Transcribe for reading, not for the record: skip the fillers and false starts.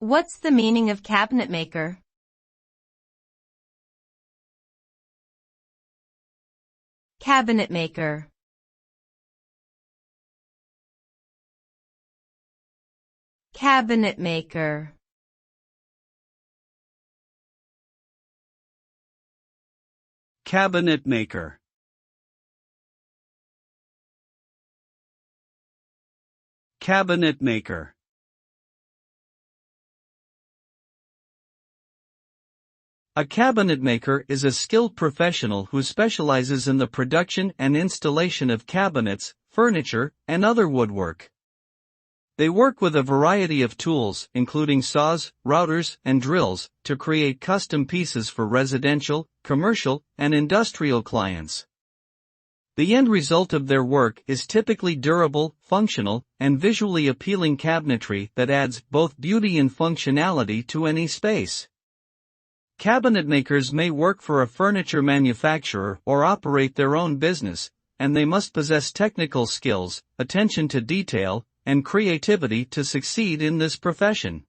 What's the meaning of cabinetmaker? Cabinetmaker. Cabinetmaker. Cabinetmaker. Cabinetmaker. A cabinetmaker is a skilled professional who specializes in the production and installation of cabinets, furniture, and other woodwork. They work with a variety of tools, including saws, routers, and drills, to create custom pieces for residential, commercial, and industrial clients. The end result of their work is typically durable, functional, and visually appealing cabinetry that adds both beauty and functionality to any space. Cabinetmakers may work for a furniture manufacturer or operate their own business, and they must possess technical skills, attention to detail, and creativity to succeed in this profession.